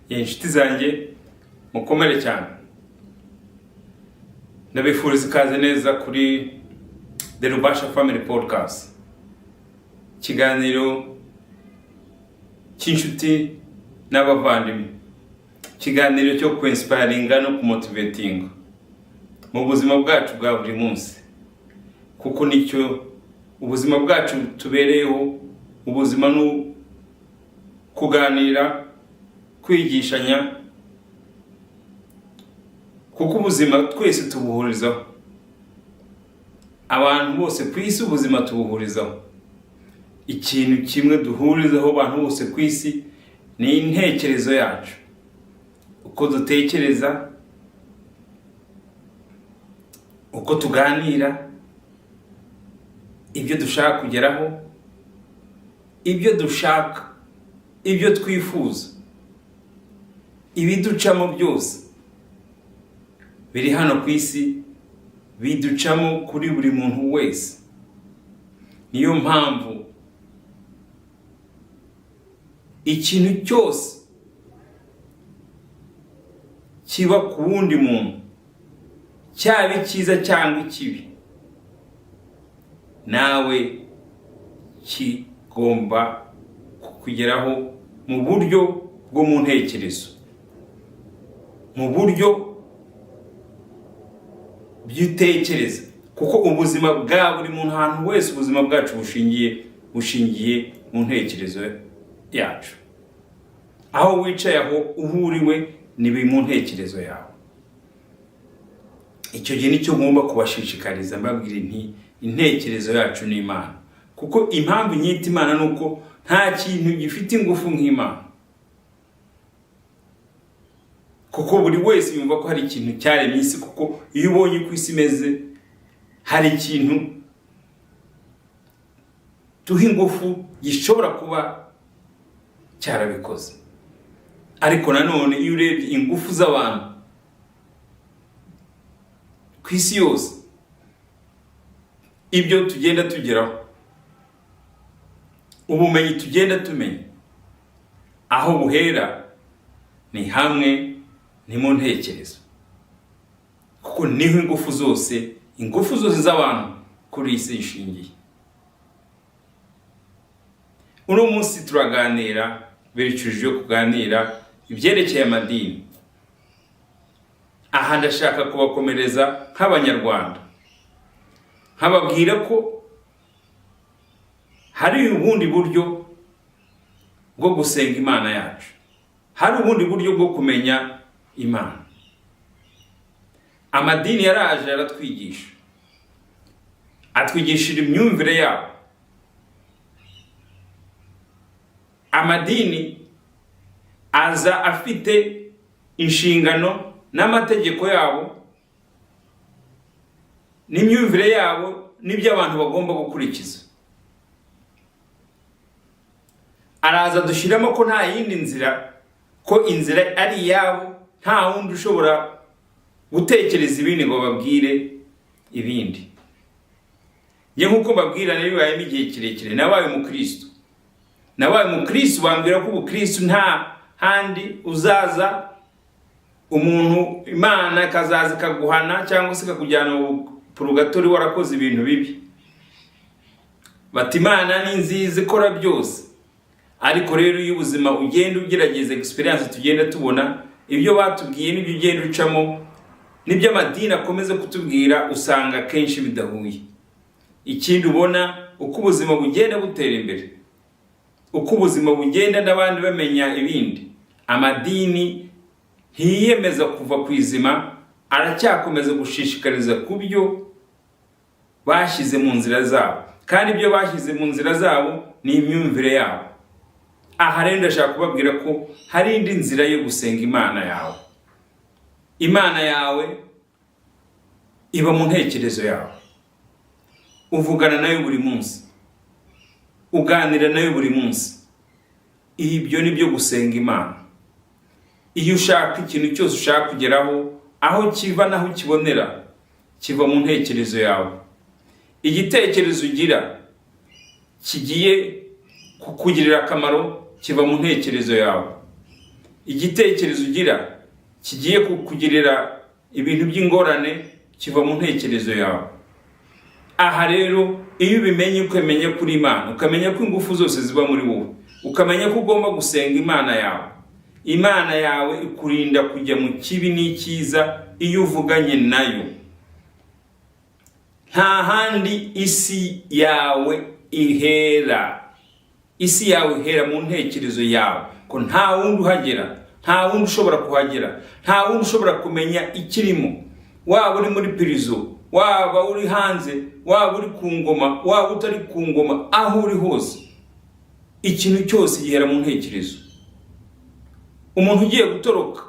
inshuti zanjye mukomere cyane, ndabifuriza ikaze neza kuri The Rubasha Family Podcast, ikiganiro cy'inshuti n'abavandimwe, ikiganiro cyo kwinspiringa no kumotivatinga mu buzima bwacu bwa buri munsi, kuko nicyo ubuzima bwacu tubereyeho. Ubuzima no kuganira, kwigishanya, kuko ubuzima twese tubuhurizaho. Abantu bose ku isi ubuzima tubuhurizaho. Ikintu kimwe duhurizaho abantu bose ku isi ni intekerezo yacu, uko dutekereza, uko tuganira, ibyo dushaka kugeraho, ibyo dushaka, ibyo twifuza, ibiducamo byose biri hano ku isi, biducamo kuri buri muntu wese. Niyo mpamvu ikintu cyose kiba ku wundi muntu, cyaba cyiza cyangwa ikibi, nawe kigomba kukugeraho mu buryo bwo mu ntekerezo, mu buryo by'utekereza, kuko ubuzima bwa buri muntu ahantu wese ubuzima bwacu bushingiye mu ntekerezo yacu. Aho wicaye, aho uhuriwe ni mu ntekerezo yawe. Icyo gihe nicyo ngomba kubashishikariza, mbabwira nti intekerezo yacu ni Imana, kuko impamvu nyita Imana nuko nta kintu gifite ingufu nk'Imana. Kuko buri wese yumva ko hari ikintu cyaremye isi, kuko iyo ubonye uko isi imeze, hari ikintu tuha ingufu gishobora kuba cyarabikoze. Ariko nanone iyo urebye ingufu z'abantu ku isi yose, ibyo tugenda tugeraho, ubumenyi tugenda tumenya, aho buhera ni hamwe, ni mu ntekerezo, kuko niho ingufu zose z'abantu kuri isi ishingiye. Uno munsi turaganira, biricujije kuganira ibyerekeye amadini. Aha ndashaka kubakomereza nk'Abanyarwanda, nkababwira ko hari ubundi buryo bwo gusenga Imana yacu, hari ubundi buryo bwo kumenya Imana. Amadini yaraje aratwigisha, atwigishira imyumvire yabo. Amadini aza afite inshingano n'amategeko yabo, n'imyumvire yabo, n'ibyo abantu bagomba gukurikiza. Araza dushyiramo ko nta yindi nzira, ko inzira ari iyabo, nta wundi ushobora gutekereza ibindi ngo babwire ibindi. Njye nk'uko mbabwira, nabibayemo igihe kirekire, nabaye umukristo, bambwira ko ubukristo nta handi uzaza umuntu Imana kazaza ikaguhana cyangwa se ikakujyana mu purgatori warakoze ibintu bibi. Bati Imana ni nziza ikora byose. Ariko rero iyo ubuzima ugenda ugerageza, experience tugenda tubona, ibyo batubwiye n'ibyo ugenda ucamo, n'ibyo amadini akomeza kutubwira, usanga kenshi bidahuye. Ikindi ubona, uko ubuzima bugenda butera imbere, uko ubuzima bugenda n'abandi bamenya ibindi, amadini ntiyiyemeza kuva ku izima, aracyakomeza gushishikariza ku byo bashyize mu nzira zabo, kandi ibyo bashyize mu nzira zabo ni imyumvire yabo. Aha rero ndashaka kubabwira ko hari indi nzira yo gusenga Imana yawe. Imana yawe iba mu ntekerezo yawe, uvugana nayo buri munsi, uganira nayo buri munsi. Ibyo ni byo gusenga Imana. Iyo ushaka ikintu cyose ushaka kugeraho, aho kiva naho kibonera, kiva mu ntekerezo yawe. Igitekerezo ugira kigiye kukugirira akamaro, kiva mu ntekerezo yawe. igitekerezo ugira kigiye kukugirira ibintu by'ingorane kiva mu ntekerezo yawe. Aha rero iyo ubimenye, ukamenya kuri Imana, ukamenya ko ingufu zose ziba muri wowe, ukamenya ko ugomba gusenga Imana yawe, Imana yawe ikurinda kujya mu kibi n'icyiza iyo uvuganye nayo. Nta handi isi yawe ihera. Isi yawe ihera mu ntekerezo yawe, ko nta wundi uhagera, nta wundi ushobora kuhagera, nta wundi ushobora kumenya ikirimo. Waba uri muri prison, waba uri hanze, waba uri ku ngoma, waba utari ku ngoma, aho uri hose, ikintu cyose gihera mu ntekerezo. Umuntu ugiye gutoroka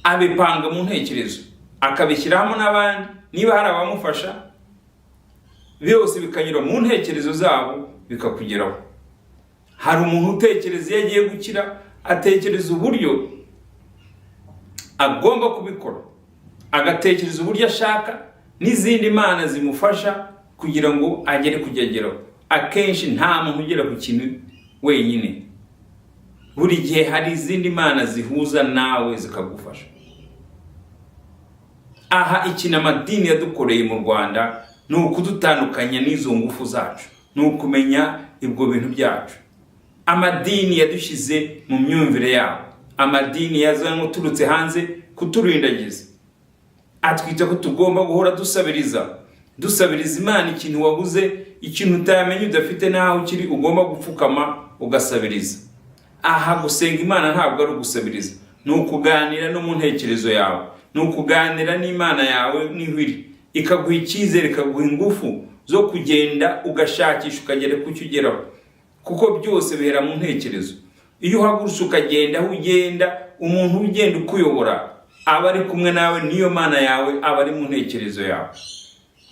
abipanga mu ntekerezo, akabishyiramo n'abandi, niba hari abamufasha, byose bikanyura mu ntekerezo zabo bikakugeraho. Hari umuntu utekereza iyo agiye gukira, atekereza uburyo agomba kubikora, agatekereza uburyo ashaka n'izindi mana zimufasha kugira ngo agere kugeraho. Akenshi nta muntu ugera ku kintu wenyine, buri gihe hari izindi mana zihuza nawe zikagufasha. Aha ikintu amadini yadukoreye mu Rwanda ni ukudutandukanya n'izo ngufu zacu, ni ukumenya ibyo bintu byacu. Amadini yadushyize mu myumvire yabo, amadini yazanye uturutse hanze kuturindagiza, atwita ko tugomba guhora dusabiriza Imana ikintu wabuze, ikintu utamenye udafite naho kiri, ugomba gupfukama ugasabiriza. Aha gusenga Imana ntabwo ari ugusabiriza, ni ukuganira no mu ntekerezo yawe, ni ukuganira n'Imana yawe n'ihwiri, ikaguha icyizere, ikaguha ingufu zo kugenda ugashakisha ukagera ku cyo ugeraho, kuko byose bihera mu ntekerezo. Iyo uhagurutse ukagenda aho ugenda, umuntu ugenda ukuyobora aba ari kumwe nawe, niyo Mana yawe aba ari mu ntekerezo yawe.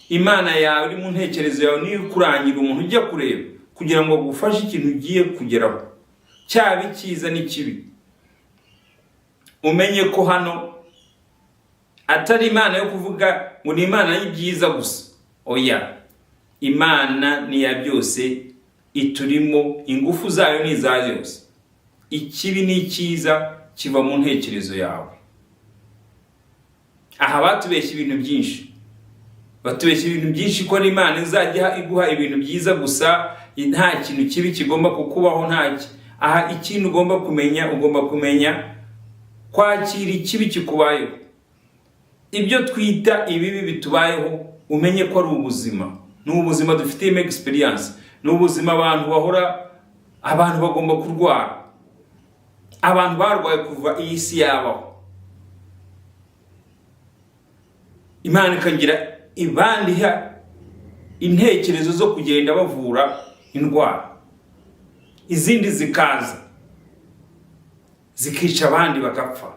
Imana yawe iri mu ntekerezo yawe niyo kurangira umuntu ujya kureba kugira ngo agufashe ikintu ugiye kugeraho, cyaba icyiza n'ikibi. Umenye ko hano atari Imana yo kuvuga ngo ni Imana y'ibyiza gusa. Oya, Imana ni ya byose, iturimo, ingufu zayo ni iza yose. Ikibi n'icyiza kiva mu ntekerezo yawe. Aha batubeshya ibintu byinshi, batubeshya ibintu byinshi ko Imana izajya iguha ibintu byiza gusa, nta kintu kibi kigomba kukubaho, ntaki. Aha ikintu ugomba kumenya kwakira ikibi kikubayeho. Ibyo twita ibibi bitubayeho, umenye ko ari ubuzima. Ni ubuzima dufitemo experience, ni ubuzima abantu bahora, abantu bagomba kurwara, abantu barwaye kuva iyi si yabaho. Imana ikagira ibandiha intekerezo zo kugenda bavura indwara, izindi zikaza zikica abandi bagapfa,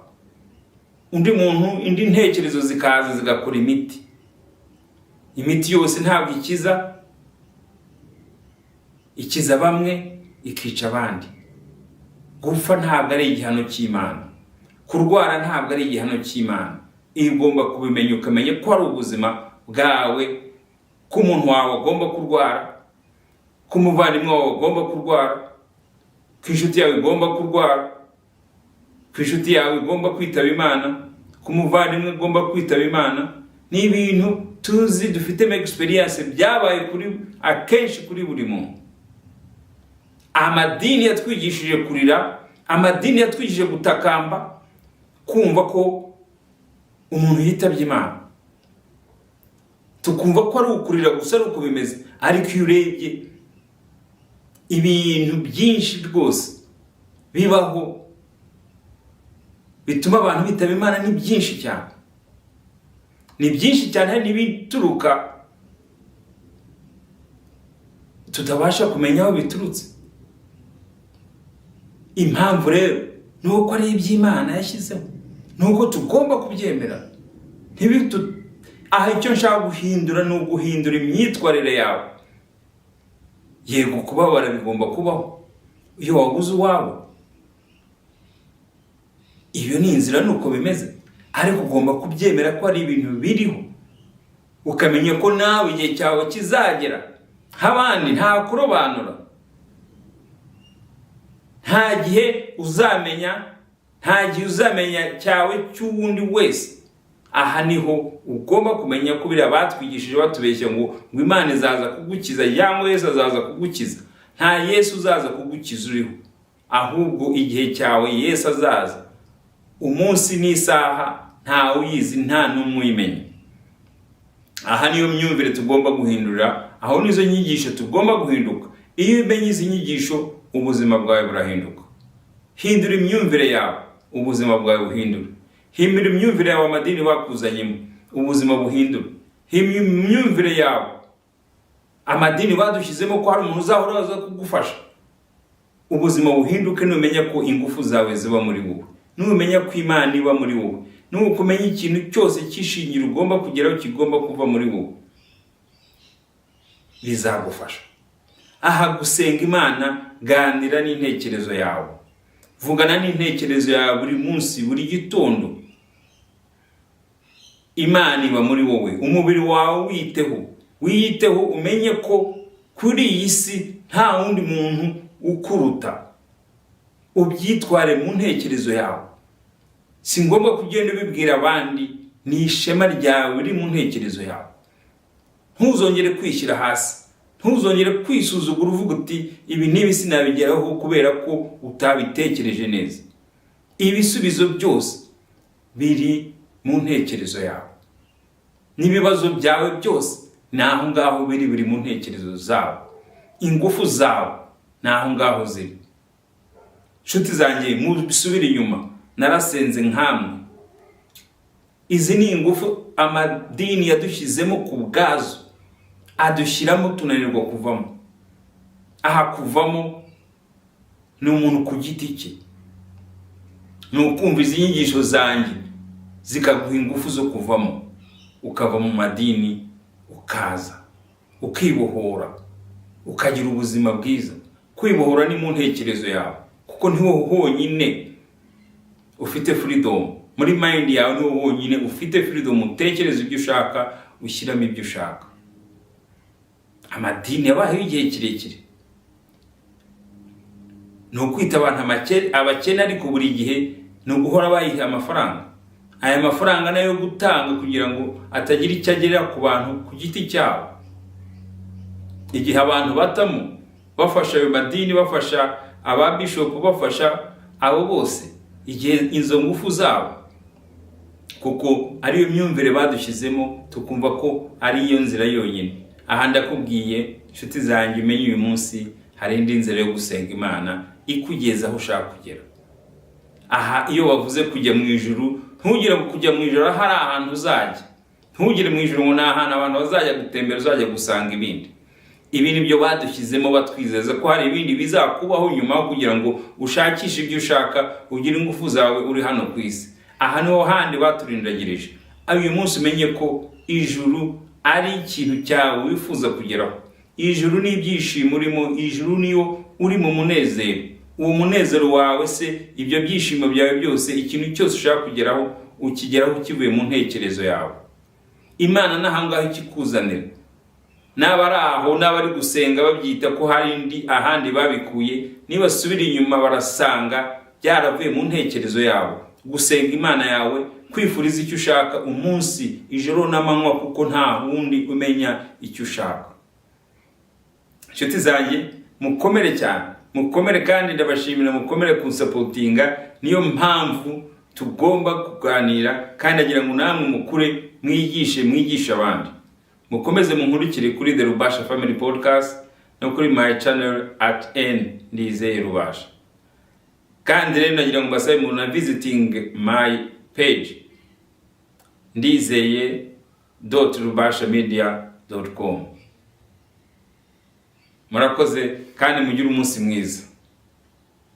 undi muntu indi ntekerezo zikaza zigakora imiti. Imiti yose ntabwo ikiza bamwe ikica abandi. Gupfa ntabwo ari igihano cy'Imana, kurwara ntabwo ari igihano cy'Imana. Igomba kubimenya, ukamenya ko ari ubuzima bwawe, ko umuntu wawe agomba kurwara, ko umuvandimwe wawe agomba kurwara, ko inshuti yawe igomba kurwara, ko inshuti yawe igomba kwitaba Imana, ko umuvandimwe agomba kwitaba Imana. Ni ibintu tuzi, dufitemo experience, byabaye akenshi kuri buri muntu. Amadini yatwigishije kurira, amadini yatwigishije gutakamba, kumva ko umuntu yitabye Imana, tukumva ko ari ukurira gusa, ari uko bimeze. Ariko iyo urebye ibintu byinshi rwose bibaho bituma abantu bitaba Imana ni byinshi cyane, ni byinshi cyane, hari n'ibituruka tutabasha kumenya aho biturutse. Impamvu rero ni uko ari iby'Imana yashyizeho, ni uko tugomba kubyemera. Aha icyo nshaka guhindura ni uguhindura imyitwarire yawe. Yego, kubabara bigomba kubaho iyo waguze uwawe, iyo ni inzira, ni uko bimeze. Ariko ugomba kubyemera ko ari ibintu biriho, ukamenya ko nawe igihe cyawe kizagera nk'abandi, nta kurobanura. Nta gihe uzamenya nta gihe uzamenya cyawe cy'uwundi wese. Aha niho ugomba kumenya ko biriya batwigishije batubeshya ngo Imana izaza kugukiza cyangwa Yesu azaza kugukiza. Nta Yesu uzaza kugukiza uriho, ahubwo igihe cyawe Yesu azaza, umunsi n'isaha nta uyizi, nta n'umwe uyimenya. Aha niyo myumvire tugomba guhindura, aho nizo nyigisho tugomba guhinduka. Iyo umenye izi nyigisho, ubuzima bwawe burahinduka. Hindura imyumvire yawe, ubuzima bwawe buhindura. Hindura imyumvire yawe amadini bakuzanyemo, ubuzima buhindura. Hindura imyumvire yawe amadini badushyizemo ko hari umuntu uzahora aza kugufasha, ubuzima buhinduke. Numenya ko ingufu zawe ziba muri wowe, numenya ko Imana iba muri wowe, nukumenya ikintu cyose cyishingiro ugomba kugeraho kigomba kuva muri wowe, bizagufasha. Aha gusenga Imana, ganira n'intekerezo yawe, vugana n'intekerezo yawe buri munsi, buri gitondo. Imana iba muri wowe, umubiri wawe wiyiteho, umenye ko kuri iyi si nta wundi muntu ukuruta. Ubyitware mu ntekerezo yawe, si ngombwa kugenda ubibwira abandi, ni ishema ryawe riri mu ntekerezo yawe. Ntuzongere kwishyira hasi, ntuzongere kwisuzugura uvuga uti ibi n'ibi sinabigeraho kubera ko utabitekereje neza. Ibisubizo byose biri mu ntekerezo yawe, n'ibibazo byawe byose naho ngaho biri mu ntekerezo zawe. Ingufu zawe naho ngaho ziri. Nshuti zanjye, musubire inyuma, narasenze nkamwe. Izi ni ingufu amadini yadushyizemo ku bwazo, adushyiramo tunanirwa kuvamo. Aha kuvamo ni umuntu ku giti cye, ni ukumva izi nyigisho zanjye zikaguha ingufu zo kuvamo, ukava mu madini, ukaza ukibohora, ukagira ubuzima bwiza. Kwibohora ni mu ntekerezo yawe, kuko niho honyine ufite freedom. Muri mind yawe niho honyine ufite freedom, utekereza ibyo ushaka, ushyiramo ibyo ushaka. Amadini yabayeho igihe kirekire, ni ukwita abantu abakene, ariko buri gihe ni uguhora bayiha amafaranga. Aya mafaranga nayo gutanga kugira ngo atagira icyo agera ku bantu ku giti cyabo. Igihe abantu batamo bafasha ayo madini, bafasha ababishop, bafasha abo bose, igihe izo ngufu zabo, kuko ariyo myumvire badushyizemo, tukumva ko ari iyo nzira yonyine. Aha ndakubwiye nshuti zanjye, umenye uyu munsi hari indi nzira yo gusenga Imana ikugeza aho ushaka kugera. Aha iyo wavuze kujya mu ijuru, ntugire kujya mu ijuru hari ahantu uzajya. Ntugire mu ijuru ngo ni ahantu abantu bazajya gutembera, uzajya gusanga ibindi. Ibi nibyo badushyizemo batwizeza ko hari ibindi bizakubaho nyuma kugira ngo ushakishe ibyo ushaka, ugire ingufu zawe uri hano ku isi. Aha niho handi baturindagirije. Uyu munsi umenye ko ijuru ari ikintu cyawe wifuza kugeraho. Ijuru ni ibyishimo urimo, ijuru niyo uri mu munezero. Uwo munezero wawe se, ibyo byishimo byawe byose, ikintu cyose ushaka kugeraho, ukigeraho kivuye mu ntekerezo yawe. Imana nahangaho ikikuzanira. N'abari aho n'abari gusenga babyita ko hari ahandi babikuye, nibasubira inyuma barasanga byaravuye mu ntekerezo yawe. Gusenga Imana yawe, kwifuriza icyo ushaka umunsi, ijoro n'amanywa, kuko nta wundi umenya icyo ushaka. Nshuti zanjye, mukomere cyane, mukomere, kandi ndabashimira mukomere kunsapotinga. Niyo mpamvu tugomba kuganira, kandi agira ngo namwe mukure, mwigishe abandi. Mukomeze munkurikire kuri The Rubasha Family Podcast no kuri my channel @Ndizeye Rubasha. Kandi rero nagira ngo basabe mu na visiting my page ndizeye.rubashamedia.com. Murakoze kandi mugire umunsi mwiza.